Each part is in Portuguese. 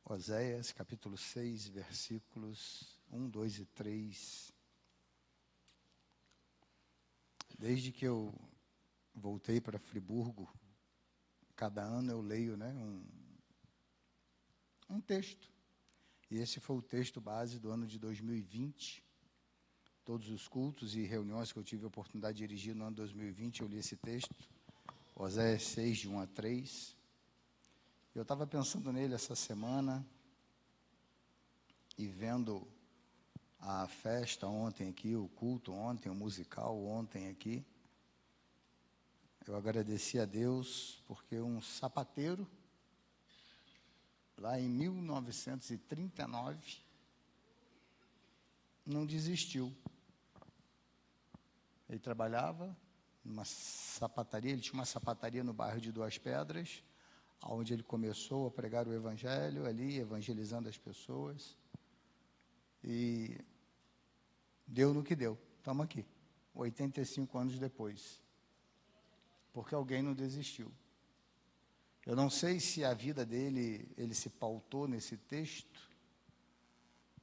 Oséias, capítulo 6, versículos 1, 2 e 3. Desde que eu voltei para Friburgo, cada ano eu leio, um texto. E esse foi o texto base do ano de 2020. Todos os cultos e reuniões que eu tive a oportunidade de dirigir no ano de 2020, eu li esse texto, Oséias 6, de 1 a 3. Eu estava pensando nele essa semana e vendo a festa ontem aqui, o culto ontem, o musical ontem aqui. Eu agradeci a Deus porque um sapateiro, lá em 1939, não desistiu. Ele trabalhava numa sapataria, ele tinha uma sapataria no bairro de Duas Pedras, onde ele começou a pregar o evangelho ali, evangelizando as pessoas. E deu no que deu. Estamos aqui, 85 anos depois. Porque alguém não desistiu. Eu não sei se a vida dele, ele se pautou nesse texto,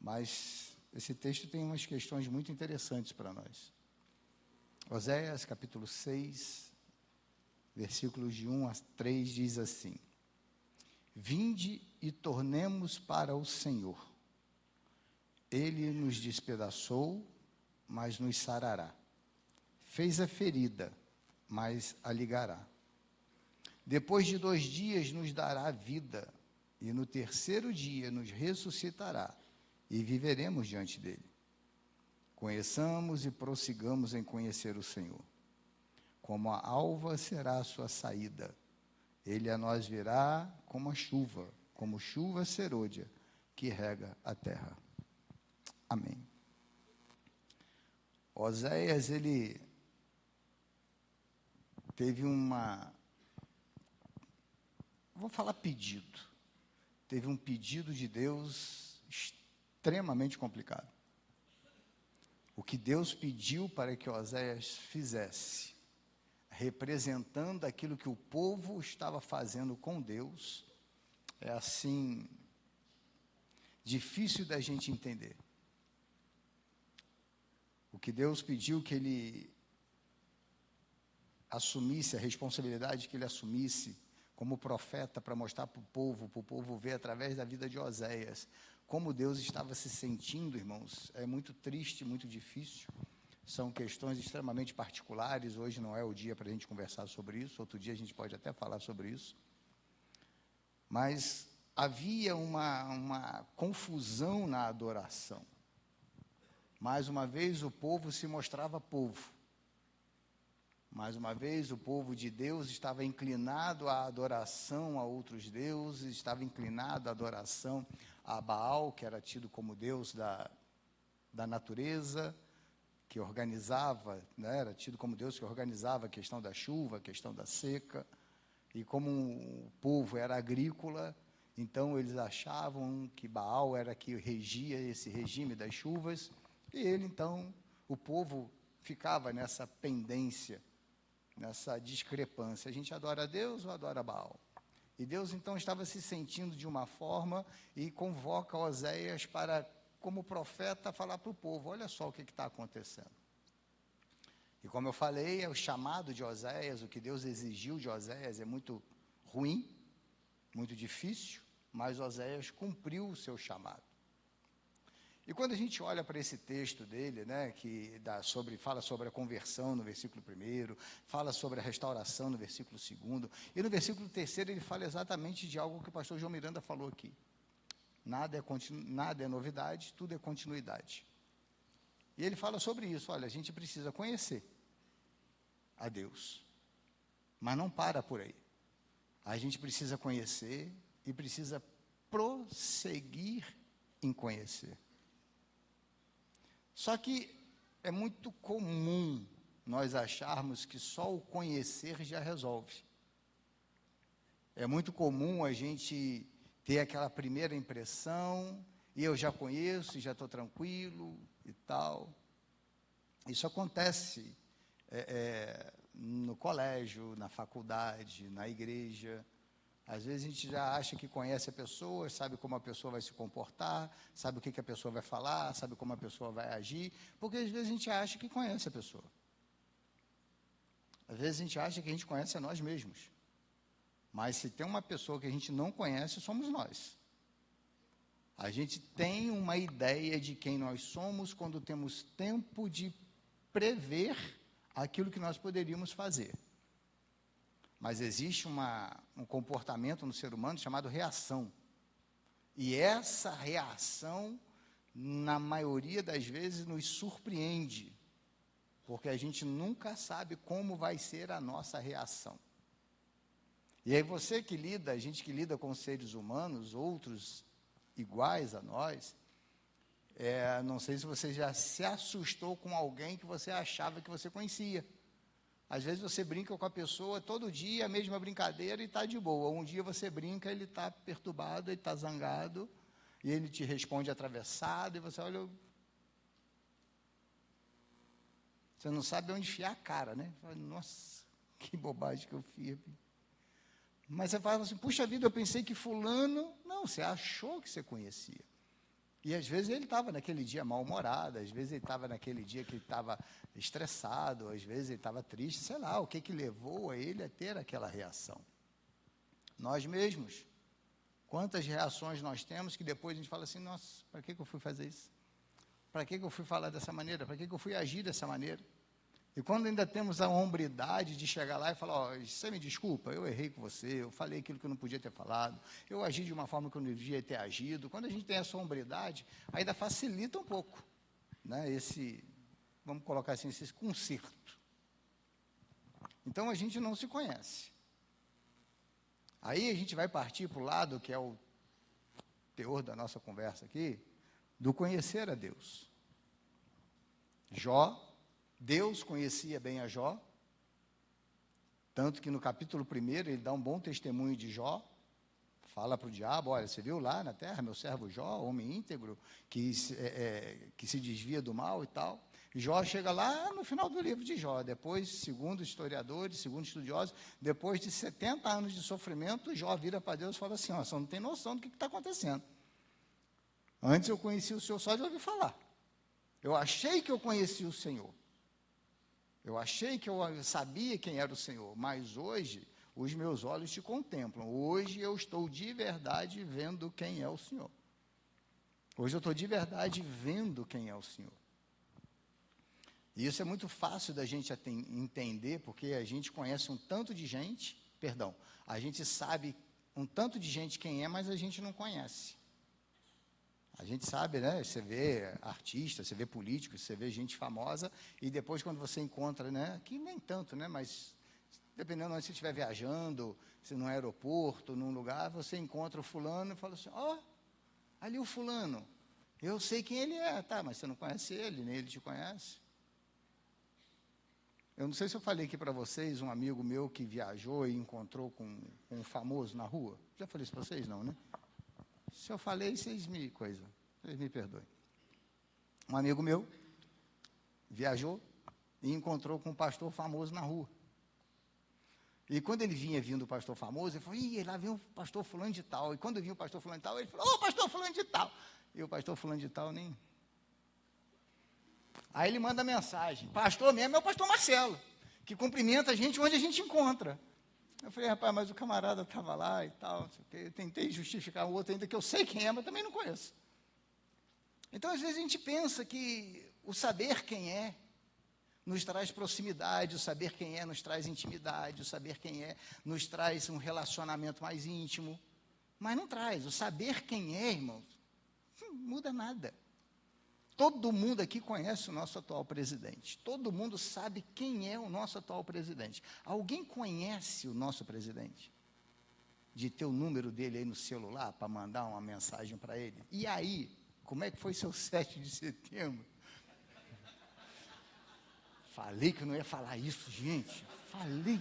mas esse texto tem umas questões muito interessantes para nós. Oséias, capítulo 6, versículos de 1 a 3, diz assim: Vinde e tornemos para o Senhor. Ele nos despedaçou, mas nos sarará. Fez a ferida, mas a ligará. Depois de 2 dias nos dará vida, e no terceiro dia nos ressuscitará, e viveremos diante dele. Conheçamos e prossigamos em conhecer o Senhor. Como a alva será a sua saída, ele a nós virá como a chuva, como chuva serôdia, que rega a terra. Amém. Oséias, ele teve vou falar pedido. Teve um pedido de Deus extremamente complicado. O que Deus pediu para que Oséias fizesse, representando aquilo que o povo estava fazendo com Deus, é assim, difícil da gente entender. O que Deus pediu que ele assumisse, a responsabilidade que ele assumisse como profeta para mostrar para o povo ver através da vida de Oséias, como Deus estava se sentindo, irmãos, é muito triste, muito difícil. São questões extremamente particulares. Hoje não é o dia para a gente conversar sobre isso, outro dia a gente pode até falar sobre isso. Mas havia uma confusão na adoração. Mais uma vez o povo se mostrava povo. Mais uma vez o povo de Deus estava inclinado à adoração a outros deuses, estava inclinado à adoração a Baal, que era tido como Deus da natureza, que organizava, era tido como Deus que organizava a questão da chuva, a questão da seca. E como o povo era agrícola, então eles achavam que Baal era que regia esse regime das chuvas, e ele então, o povo ficava nessa pendência, nessa discrepância. A gente adora a Deus ou adora Baal? E Deus então estava se sentindo de uma forma e convoca Oséias para, como profeta, falar para o povo: olha só o que está acontecendo. E como eu falei, é o chamado de Oséias, o que Deus exigiu de Oséias é muito ruim, muito difícil, mas Oséias cumpriu o seu chamado. E quando a gente olha para esse texto dele, que fala sobre a conversão no versículo 1, fala sobre a restauração no versículo 2, e no versículo 3 ele fala exatamente de algo que o pastor João Miranda falou aqui. Nada é novidade, tudo é continuidade. E ele fala sobre isso: olha, a gente precisa conhecer a Deus, mas não para por aí. A gente precisa conhecer e precisa prosseguir em conhecer. Só que é muito comum nós acharmos que só o conhecer já resolve. É muito comum a gente ter aquela primeira impressão, e eu já conheço, já estou tranquilo e tal. Isso acontece no colégio, na faculdade, na igreja, Às vezes a gente já acha que conhece a pessoa, sabe como a pessoa vai se comportar, sabe o que a pessoa vai falar, sabe como a pessoa vai agir, porque às vezes a gente acha que conhece a pessoa. Às vezes a gente acha que a gente conhece a nós mesmos. Mas se tem uma pessoa que a gente não conhece, somos nós. A gente tem uma ideia de quem nós somos quando temos tempo de prever aquilo que nós poderíamos fazer. Mas existe um comportamento no ser humano chamado reação. E essa reação, na maioria das vezes, nos surpreende, porque a gente nunca sabe como vai ser a nossa reação. E aí você que lida, a gente que lida com seres humanos, outros iguais a nós, não sei se você já se assustou com alguém que você achava que você conhecia. Às vezes você brinca com a pessoa todo dia, a mesma brincadeira, e está de boa. Um dia você brinca, ele está perturbado, ele está zangado, e ele te responde atravessado, e você olha... Você não sabe onde enfiar a cara, né? Nossa, que bobagem que eu fiz. Mas você fala assim, puxa vida, eu pensei que fulano... Não, você achou que você conhecia. E às vezes ele estava naquele dia mal-humorado, às vezes ele estava naquele dia que ele estava estressado, às vezes ele estava triste, sei lá, o que levou a ele a ter aquela reação. Nós mesmos, quantas reações nós temos que depois a gente fala assim, nossa, para que eu fui fazer isso? Para que eu fui falar dessa maneira? Para que eu fui agir dessa maneira? E quando ainda temos a hombridade de chegar lá e falar, ó, você me desculpa, eu errei com você, eu falei aquilo que eu não podia ter falado, eu agi de uma forma que eu não devia ter agido. Quando a gente tem essa hombridade, ainda facilita um pouco, né, vamos colocar assim, esse conserto. Então, a gente não se conhece. Aí a gente vai partir para o lado, que é o teor da nossa conversa aqui, do conhecer a Deus. Deus conhecia bem a Jó, tanto que no capítulo 1 ele dá um bom testemunho de Jó, fala para o diabo, olha, você viu lá na terra meu servo Jó, homem íntegro, que se desvia do mal e tal. Jó chega lá no final do livro de Jó, depois, segundo historiadores, segundo estudiosos, depois de 70 anos de sofrimento, Jó vira para Deus e fala assim, ó, você não tem noção do que está acontecendo. Antes eu conhecia o Senhor só de ouvir falar. Eu achei que eu conhecia o Senhor. Eu achei que eu sabia quem era o Senhor, mas hoje os meus olhos te contemplam. Hoje eu estou de verdade vendo quem é o Senhor. Hoje eu estou de verdade vendo quem é o Senhor. E isso é muito fácil da gente entender, porque a gente conhece um tanto de gente, a gente sabe um tanto de gente quem é, mas a gente não conhece. A gente sabe, né? Você vê artistas, você vê políticos, você vê gente famosa, e depois quando você encontra, né? Que nem tanto, né? Mas dependendo de onde você estiver viajando, se num aeroporto, num lugar, você encontra o fulano e fala assim, ó, ali o fulano, eu sei quem ele é, tá, mas você não conhece ele, nem ele te conhece. Eu não sei se eu falei aqui para vocês, um amigo meu que viajou e encontrou com um famoso na rua. Já falei isso para vocês, não, né? Se eu falei, vocês me perdoem. Um amigo meu viajou e encontrou com um pastor famoso na rua. E quando ele vinha vindo o pastor famoso, ele falou, ih, lá vem o pastor fulano de tal. E quando vinha o pastor fulano de tal, ele falou, ô, pastor fulano de tal. E o pastor fulano de tal nem... Aí ele manda mensagem, pastor mesmo é o pastor Marcelo, que cumprimenta a gente onde a gente encontra. Eu falei, rapaz, mas o camarada estava lá e tal, não sei o quê. Eu tentei justificar o outro ainda que eu sei quem é, mas também não conheço. Então, às vezes, a gente pensa que o saber quem é nos traz proximidade, o saber quem é nos traz intimidade, o saber quem é nos traz um relacionamento mais íntimo, mas não traz. O saber quem é, irmãos, não muda nada. Todo mundo aqui conhece o nosso atual presidente. Todo mundo sabe quem é o nosso atual presidente. Alguém conhece o nosso presidente? De ter o número dele aí no celular para mandar uma mensagem para ele? E aí, como é que foi seu 7 de setembro? Falei que eu não ia falar isso, gente. Falei.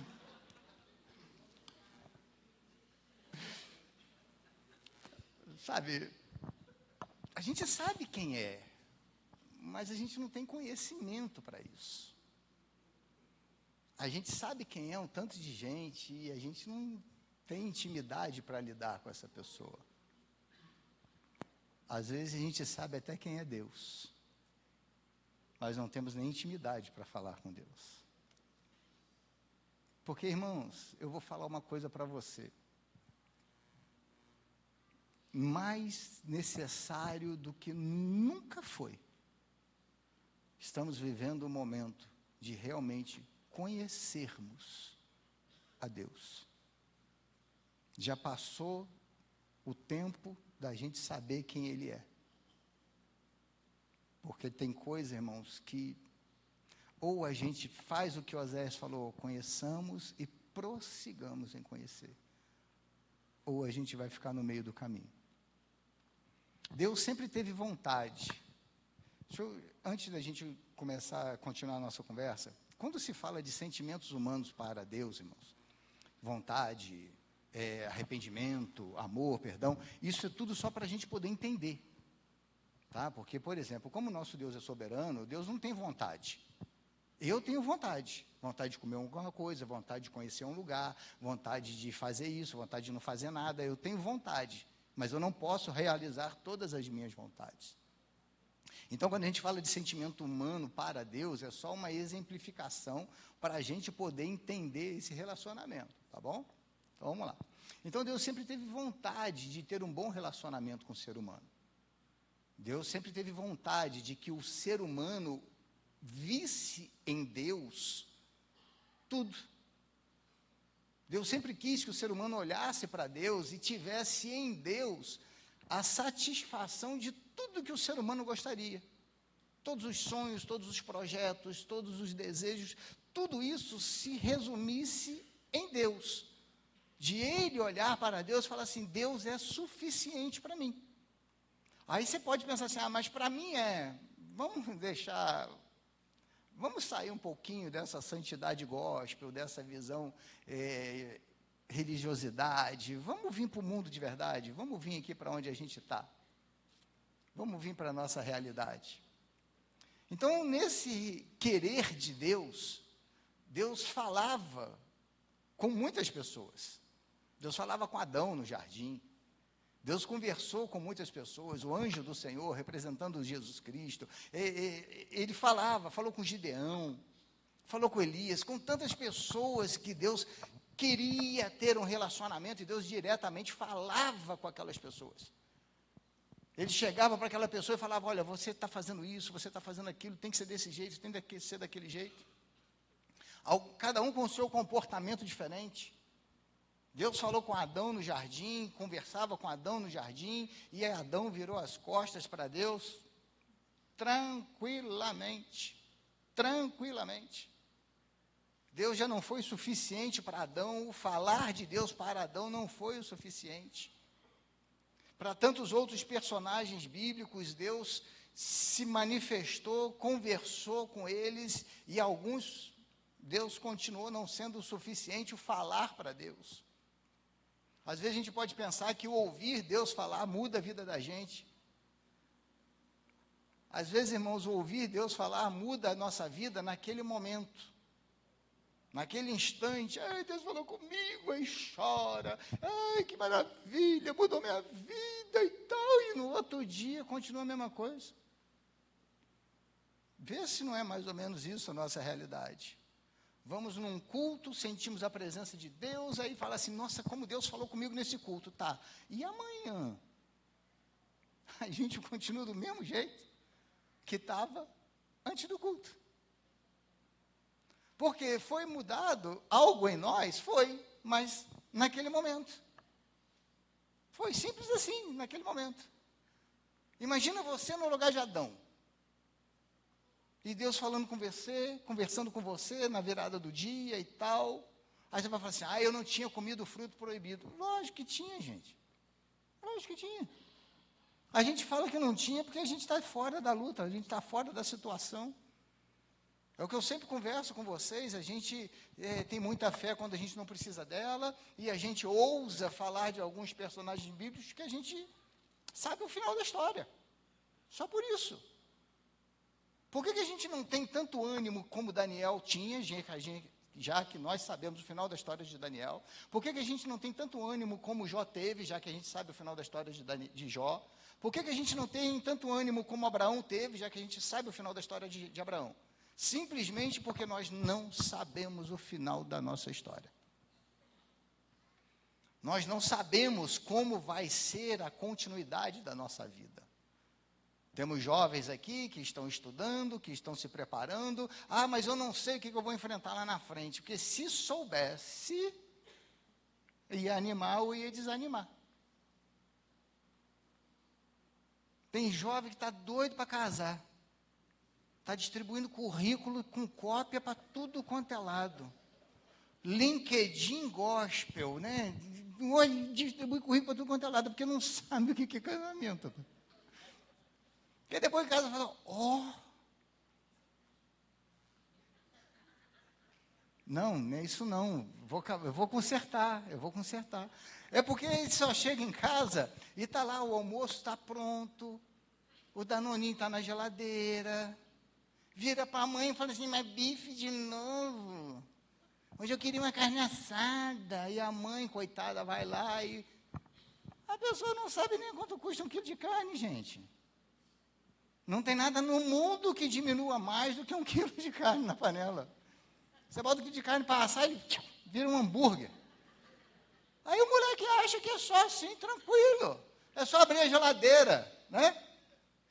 Sabe, a gente sabe quem é, mas a gente não tem conhecimento para isso. A gente sabe quem é um tanto de gente e a gente não tem intimidade para lidar com essa pessoa. Às vezes a gente sabe até quem é Deus, mas não temos nem intimidade para falar com Deus. Porque, irmãos, eu vou falar uma coisa para você. Mais necessário do que nunca foi, estamos vivendo um momento de realmente conhecermos a Deus. Já passou o tempo da gente saber quem Ele é. Porque tem coisa, irmãos, que ou a gente faz o que o Oséias falou, conheçamos e prossigamos em conhecer, ou a gente vai ficar no meio do caminho. Deus sempre teve vontade. Antes da gente começar a continuar a nossa conversa, quando se fala de sentimentos humanos para Deus, irmãos, vontade, arrependimento, amor, perdão, isso é tudo só para a gente poder entender. Tá? Porque, por exemplo, como o nosso Deus é soberano, Deus não tem vontade. Eu tenho vontade de comer alguma coisa, vontade de conhecer um lugar, vontade de fazer isso, vontade de não fazer nada, eu tenho vontade, mas eu não posso realizar todas as minhas vontades. Então, quando a gente fala de sentimento humano para Deus, é só uma exemplificação para a gente poder entender esse relacionamento, tá bom? Então, vamos lá. Então, Deus sempre teve vontade de ter um bom relacionamento com o ser humano. Deus sempre teve vontade de que o ser humano visse em Deus tudo. Deus sempre quis que o ser humano olhasse para Deus e tivesse em Deus a satisfação de tudo que o ser humano gostaria. Todos os sonhos, todos os projetos, todos os desejos, tudo isso se resumisse em Deus. De ele olhar para Deus e falar assim, Deus é suficiente para mim. Aí você pode pensar assim, mas para mim vamos sair um pouquinho dessa santidade gospel, dessa visão religiosidade, vamos vir para o mundo de verdade, vamos vir aqui para onde a gente está, vamos vir para a nossa realidade. Então, nesse querer de Deus, Deus falava com muitas pessoas. Deus falava com Adão no jardim, Deus conversou com muitas pessoas, o anjo do Senhor, representando Jesus Cristo, ele falou com Gideão, falou com Elias, com tantas pessoas que Deus queria ter um relacionamento, e Deus diretamente falava com aquelas pessoas. Ele chegava para aquela pessoa e falava, olha, você está fazendo isso, você está fazendo aquilo, tem que ser desse jeito, tem que ser daquele jeito. Cada um com o seu comportamento diferente. Deus falou com Adão no jardim, conversava com Adão no jardim, e aí Adão virou as costas para Deus, tranquilamente. Deus já não foi suficiente para Adão, o falar de Deus para Adão não foi o suficiente. Para tantos outros personagens bíblicos, Deus se manifestou, conversou com eles, e alguns, Deus continuou não sendo o suficiente o falar para Deus. Às vezes a gente pode pensar que o ouvir Deus falar muda a vida da gente. Às vezes, irmãos, o ouvir Deus falar muda a nossa vida naquele momento. Naquele instante, Deus falou comigo, aí chora, que maravilha, mudou minha vida e tal, e no outro dia continua a mesma coisa. Vê se não é mais ou menos isso a nossa realidade. Vamos num culto, sentimos a presença de Deus, aí fala assim, nossa, como Deus falou comigo nesse culto, tá, e amanhã? A gente continua do mesmo jeito que estava antes do culto. Porque foi mudado algo em nós, mas naquele momento. Foi simples assim, naquele momento. Imagina você no lugar de Adão. E Deus falando com você, conversando com você na virada do dia e tal. Aí você vai falar assim, eu não tinha comido o fruto proibido. Lógico que tinha, gente. Lógico que tinha. A gente fala que não tinha porque a gente está fora da luta, a gente está fora da situação. É o que eu sempre converso com vocês, a gente tem muita fé quando a gente não precisa dela, e a gente ousa falar de alguns personagens bíblicos que a gente sabe o final da história. Só por isso. Por que a gente não tem tanto ânimo como Daniel tinha? já que nós sabemos o final da história de Daniel? Por que a gente não tem tanto ânimo como Jó teve, já que a gente sabe o final da história de Jó? Por que a gente não tem tanto ânimo como Abraão teve, já que a gente sabe o final da história de Abraão? Simplesmente porque nós não sabemos o final da nossa história. Nós não sabemos como vai ser a continuidade da nossa vida. Temos jovens aqui que estão estudando, que estão se preparando. Ah, mas eu não sei o que eu vou enfrentar lá na frente. Porque se soubesse, ia animar ou ia desanimar. Tem jovem que está doido para casar. Está distribuindo currículo com cópia para tudo quanto é lado. LinkedIn Gospel, né? Distribui currículo para tudo quanto é lado, porque não sabe o que é casamento. Porque depois de casa fala, não, não é isso não, eu vou consertar. É porque ele só chega em casa e está lá, o almoço está pronto, o danoninho está na geladeira, vira para a mãe e fala assim, mas bife de novo? Hoje eu queria uma carne assada. E a mãe, coitada, vai lá e... A pessoa não sabe nem quanto custa 1 quilo de carne, gente. Não tem nada no mundo que diminua mais do que 1 quilo de carne na panela. Você bota 1 quilo de carne para assar, ele vira um hambúrguer. Aí o moleque acha que é só assim, tranquilo. É só abrir a geladeira, né?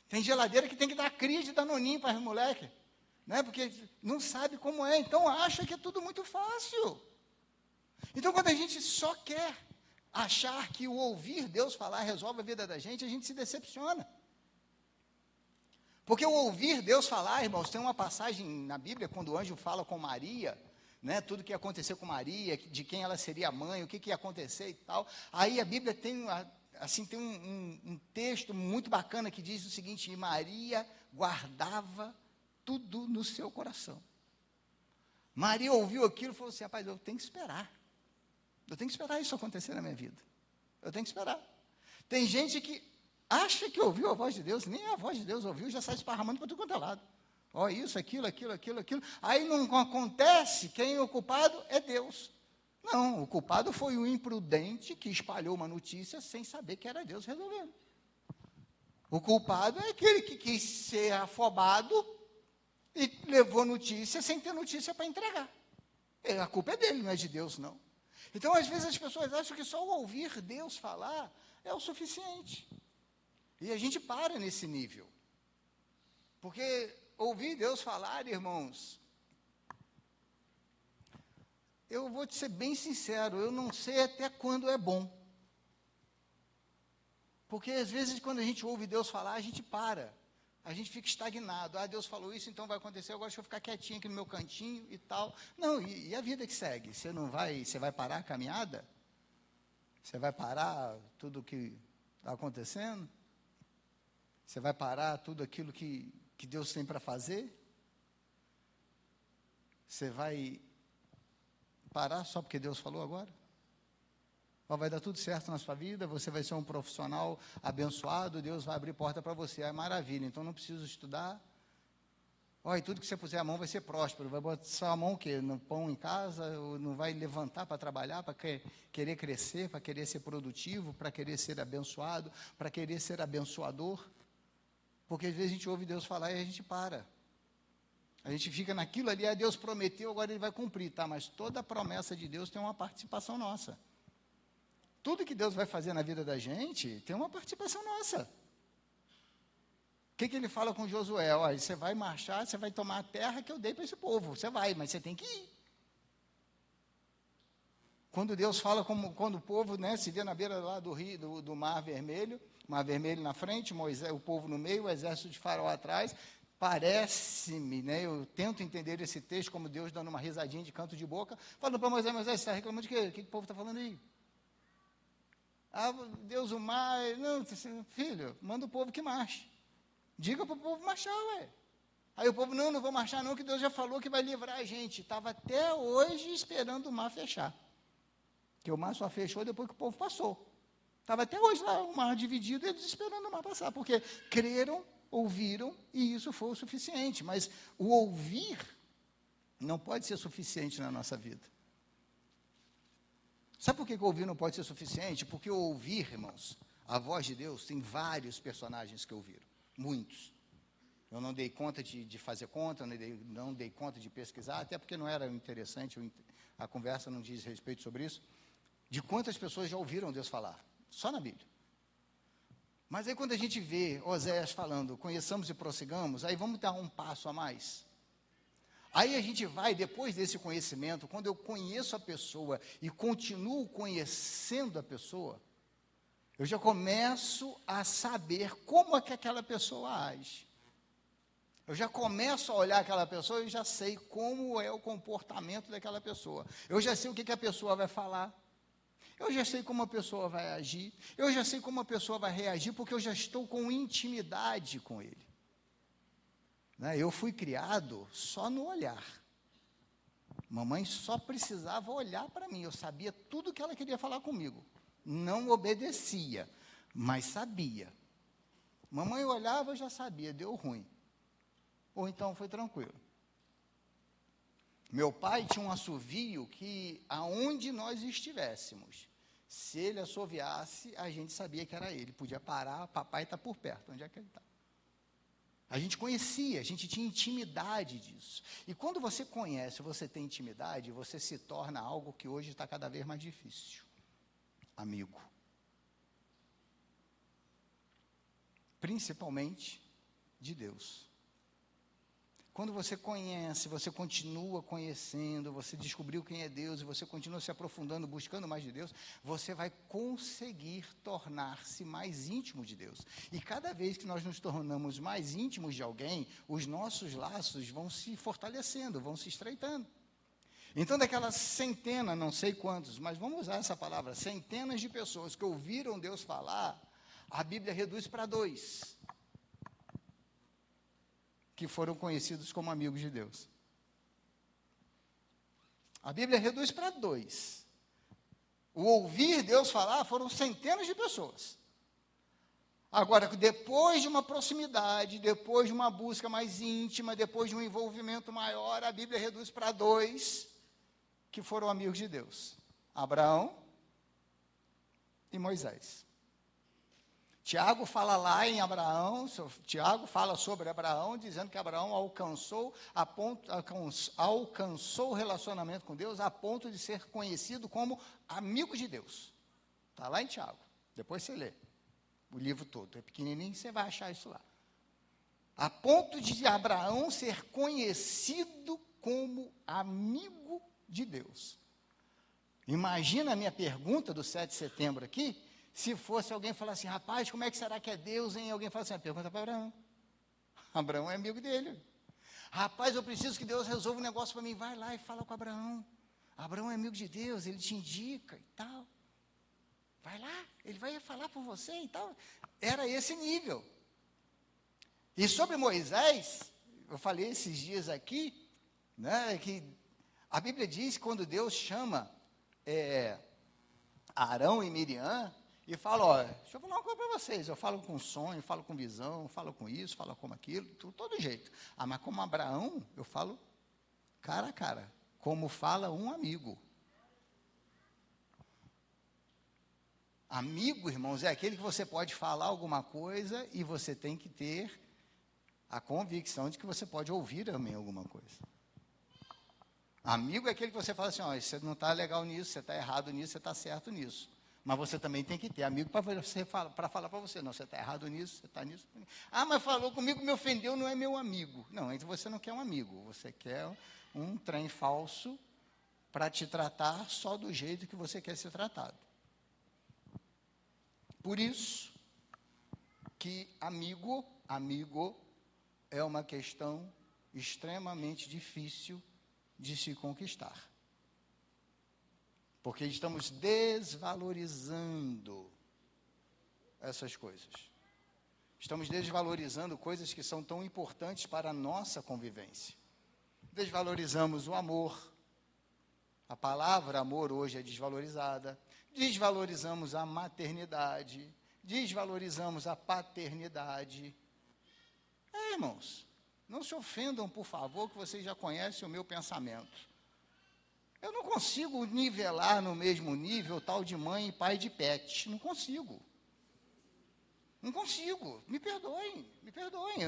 Tem geladeira que tem que dar cria de danoninho para os moleques. Né? Porque não sabe como é, então acha que é tudo muito fácil. Então, quando a gente só quer achar que o ouvir Deus falar resolve a vida da gente, a gente se decepciona. Porque o ouvir Deus falar, irmãos, tem uma passagem na Bíblia, quando o anjo fala com Maria, né, tudo que ia acontecer com Maria, de quem ela seria a mãe, o que ia acontecer e tal. Aí a Bíblia tem, assim, tem um texto muito bacana que diz o seguinte, e Maria guardava tudo no seu coração. Maria ouviu aquilo e falou assim, rapaz, eu tenho que esperar isso acontecer na minha vida, eu tenho que esperar. Tem gente que acha que ouviu a voz de Deus, nem a voz de Deus ouviu, já sai esparramando para tudo quanto é lado. Ó, isso, aquilo, aí não acontece, quem é o culpado é Deus. Não, o culpado foi o imprudente que espalhou uma notícia sem saber que era Deus resolvendo. O culpado é aquele que quis ser afobado e levou notícia sem ter notícia para entregar. A culpa é dele, não é de Deus, não. Então, às vezes, as pessoas acham que só o ouvir Deus falar é o suficiente. E a gente para nesse nível. Porque ouvir Deus falar, irmãos, eu vou te ser bem sincero, eu não sei até quando é bom. Porque, às vezes, quando a gente ouve Deus falar, a gente para. A gente fica estagnado. Ah, Deus falou isso, então vai acontecer, agora deixa eu ficar quietinho aqui no meu cantinho e tal. Não, e a vida que segue? Você vai parar a caminhada? Você vai parar tudo o que está acontecendo? Você vai parar tudo aquilo que Deus tem para fazer? Você vai parar só porque Deus falou agora? Vai dar tudo certo na sua vida, você vai ser um profissional abençoado, Deus vai abrir porta para você, é maravilha, então não preciso estudar. E tudo que você puser a mão vai ser próspero, vai botar a mão o quê? No pão em casa, ou não vai levantar para trabalhar, para querer crescer, para querer ser produtivo, para querer ser abençoado, para querer ser abençoador. Porque às vezes a gente ouve Deus falar e a gente para. A gente fica naquilo ali, Deus prometeu, agora Ele vai cumprir, tá? Mas toda a promessa de Deus tem uma participação nossa. Tudo que Deus vai fazer na vida da gente tem uma participação nossa. O que Ele fala com Josué? Olha, você vai marchar, você vai tomar a terra que eu dei para esse povo. Você vai, mas você tem que ir. Quando Deus fala, quando o povo, né, se vê na beira lá do rio, do Mar Vermelho na frente, Moisés, o povo no meio, o exército de Faraó atrás, parece-me, né, eu tento entender esse texto como Deus dando uma risadinha de canto de boca, falando para Moisés, você está reclamando de quê? O que o povo está falando aí? Ah, Deus, o mar, não, filho, manda o povo que marche. Diga para o povo marchar, ué. Aí o povo, não vou marchar não, que Deus já falou que vai livrar a gente. Estava até hoje esperando o mar fechar. Que o mar só fechou depois que o povo passou. Estava até hoje lá, o mar dividido, eles esperando o mar passar, porque creram, ouviram, e isso foi o suficiente. Mas o ouvir não pode ser suficiente na nossa vida. Sabe por que ouvir não pode ser suficiente? Porque ouvir, irmãos, a voz de Deus, tem vários personagens que ouviram, muitos. Eu não dei conta de fazer conta, não dei conta de pesquisar, até porque não era interessante, a conversa não diz respeito sobre isso, de quantas pessoas já ouviram Deus falar, só na Bíblia. Mas aí quando a gente vê Oséias falando, conheçamos e prossigamos, aí vamos dar um passo a mais. Aí a gente vai, depois desse conhecimento, quando eu conheço a pessoa e continuo conhecendo a pessoa, eu já começo a saber como é que aquela pessoa age. Eu já começo a olhar aquela pessoa e já sei como é o comportamento daquela pessoa. Eu já sei o que a pessoa vai falar. Eu já sei como a pessoa vai agir. Eu já sei como a pessoa vai reagir, porque eu já estou com intimidade com ele. Né? Eu fui criado só no olhar. Mamãe só precisava olhar para mim. Eu sabia tudo o que ela queria falar comigo. Não obedecia, mas sabia. Mamãe olhava, eu já sabia, deu ruim. Ou então foi tranquilo. Meu pai tinha um assovio que, aonde nós estivéssemos, se ele assoviasse, a gente sabia que era ele. Podia parar, papai está por perto, onde é que ele está? A gente conhecia, a gente tinha intimidade disso. E quando você conhece, você tem intimidade, você se torna algo que hoje está cada vez mais difícil. Amigo. Principalmente de Deus. Quando você conhece, você continua conhecendo, você descobriu quem é Deus e você continua se aprofundando, buscando mais de Deus, você vai conseguir tornar-se mais íntimo de Deus. E cada vez que nós nos tornamos mais íntimos de alguém, os nossos laços vão se fortalecendo, vão se estreitando. Então, daquelas centenas, não sei quantos, mas vamos usar essa palavra, centenas de pessoas que ouviram Deus falar, a Bíblia reduz para 2. Que foram conhecidos como amigos de Deus. A Bíblia reduz para 2. O ouvir Deus falar foram centenas de pessoas. Agora, depois de uma proximidade, depois de uma busca mais íntima, depois de um envolvimento maior, a Bíblia reduz para 2 que foram amigos de Deus: Abraão e Moisés. Tiago fala lá em Abraão, Tiago fala sobre Abraão, dizendo que Abraão alcançou o relacionamento com Deus a ponto de ser conhecido como amigo de Deus. Está lá em Tiago, depois você lê o livro todo, é pequenininho, você vai achar isso lá. A ponto de Abraão ser conhecido como amigo de Deus. Imagina a minha pergunta do 7 de setembro aqui, se fosse alguém falar assim, rapaz, como é que será que é Deus, hein? Alguém fala assim, pergunta para Abraão. Abraão é amigo dele. Rapaz, eu preciso que Deus resolva um negócio para mim. Vai lá e fala com Abraão. Abraão é amigo de Deus, ele te indica e tal. Vai lá, ele vai falar por você e tal. Era esse nível. E sobre Moisés, eu falei esses dias aqui, né, que a Bíblia diz que quando Deus chama Arão e Miriam, e fala, ó, deixa eu falar uma coisa para vocês, eu falo com sonho, falo com visão, falo com isso, falo com aquilo, todo jeito. Mas como Abraão, eu falo cara a cara, como fala um amigo. Amigo, irmãos, é aquele que você pode falar alguma coisa e você tem que ter a convicção de que você pode ouvir também alguma coisa. Amigo é aquele que você fala assim, ó, você não está legal nisso, você está errado nisso, você está certo nisso. Mas você também tem que ter amigo para falar para você, não, você está errado nisso, você está nisso. Mas falou comigo, me ofendeu, não é meu amigo. Não, então você não quer um amigo, você quer um trem falso para te tratar só do jeito que você quer ser tratado. Por isso que amigo é uma questão extremamente difícil de se conquistar. Porque estamos desvalorizando essas coisas. Estamos desvalorizando coisas que são tão importantes para a nossa convivência. Desvalorizamos o amor. A palavra amor hoje é desvalorizada. Desvalorizamos a maternidade. Desvalorizamos a paternidade. Irmãos, Não se ofendam, por favor, que vocês já conhecem o meu pensamento. Eu não consigo nivelar no mesmo nível tal de mãe e pai de pet. Não consigo. Não consigo. Me perdoem, me perdoem.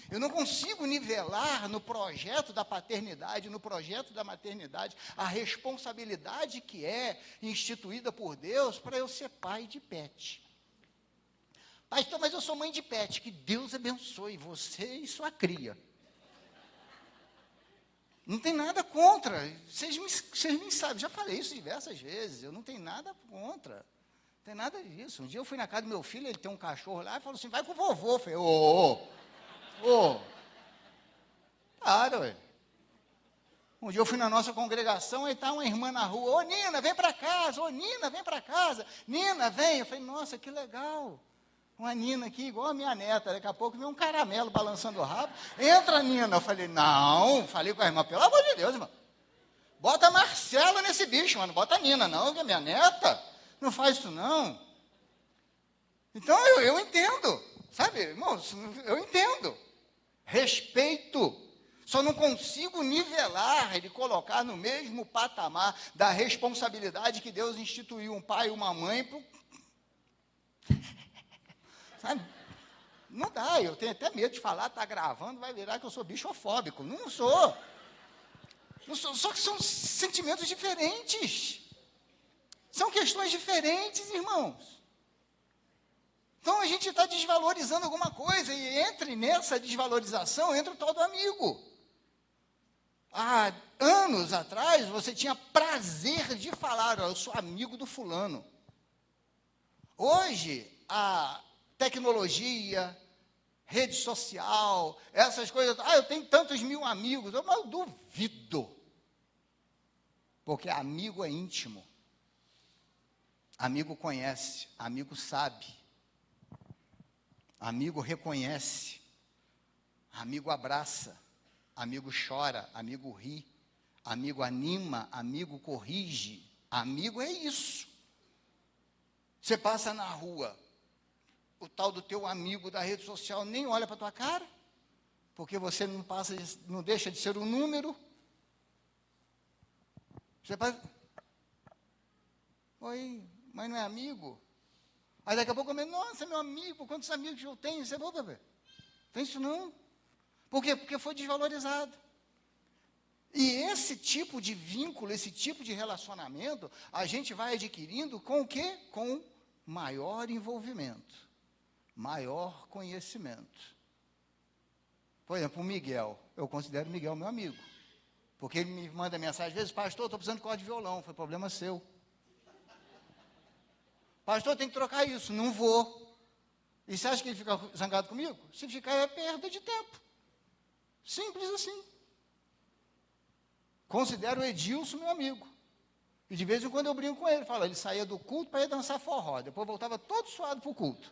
Eu não consigo nivelar no projeto da paternidade, no projeto da maternidade, a responsabilidade que é instituída por Deus para eu ser pai de pet. Pastor, mas eu sou mãe de pet. Que Deus abençoe você e sua cria. Não tem nada contra, vocês me sabem, já falei isso diversas vezes, eu não tenho nada contra, não tem nada disso. Um dia eu fui na casa do meu filho, ele tem um cachorro lá, e falou assim, vai com o vovô. Eu falei, para, ué. Um dia eu fui na nossa congregação, aí está uma irmã na rua, ô Nina, vem para casa, Nina, vem. Eu falei, nossa, que legal. Uma Nina aqui, igual a minha neta, daqui a pouco vem um caramelo balançando o rabo. Entra, Nina. Eu falei, não, falei com a irmã, pelo amor de Deus, irmão. Bota a Marcela nesse bicho, mano, bota a Nina, não, que é minha neta. Não faz isso, não. Então, eu entendo, sabe, irmãos, eu entendo. Respeito. Só não consigo nivelar e colocar no mesmo patamar da responsabilidade que Deus instituiu um pai e uma mãe para sabe? Não dá, eu tenho até medo de falar, está gravando, vai virar que eu sou bichofóbico. Não sou. Só que são sentimentos diferentes. São questões diferentes, irmãos. Então a gente está desvalorizando alguma coisa, e entre nessa desvalorização, entra o tal do amigo. Há anos atrás, você tinha prazer de falar, eu sou amigo do fulano. Hoje, a tecnologia, rede social, essas coisas. Eu tenho tantos mil amigos. Mas eu duvido. Porque amigo é íntimo. Amigo conhece, amigo sabe. Amigo reconhece. Amigo abraça. Amigo chora, amigo ri. Amigo anima, amigo corrige. Amigo é isso. Você passa na rua, o tal do teu amigo da rede social nem olha para a tua cara, porque você não deixa de ser um número. Você passa, oi, mas não é amigo? Aí daqui a pouco eu nossa, meu amigo, quantos amigos eu tenho? Você é bebê? Tem isso não. Por quê? Porque foi desvalorizado. E esse tipo de vínculo, esse tipo de relacionamento, a gente vai adquirindo com o quê? Com maior envolvimento. Maior conhecimento. Por exemplo, o Miguel. Eu considero o Miguel meu amigo. Porque ele me manda mensagem, às vezes, pastor, estou precisando de corda de violão. Foi problema seu. Pastor, tem que trocar isso. Não vou. E você acha que ele fica zangado comigo? Se ficar, é perda de tempo. Simples assim. Considero o Edilson meu amigo. E de vez em quando eu brinco com ele. Falo, ele saía do culto para ir dançar forró. Depois voltava todo suado para o culto.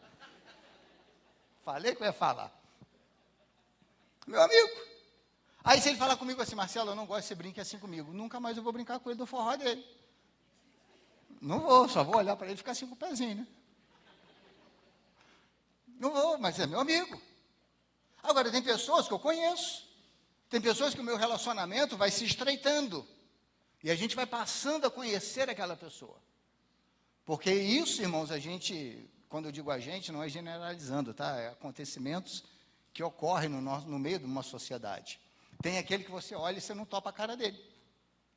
Falei que eu ia falar. Meu amigo. Aí se ele falar comigo assim, Marcelo, eu não gosto que você brinque assim comigo. Nunca mais eu vou brincar com ele do forró dele. Não vou, só vou olhar para ele e ficar assim com o pezinho, né? Não vou, mas é meu amigo. Agora, tem pessoas que eu conheço. Tem pessoas que o meu relacionamento vai se estreitando. E a gente vai passando a conhecer aquela pessoa. Porque isso, irmãos, quando eu digo a gente, não é generalizando, tá? É acontecimentos que ocorrem no meio de uma sociedade. Tem aquele que você olha e você não topa a cara dele.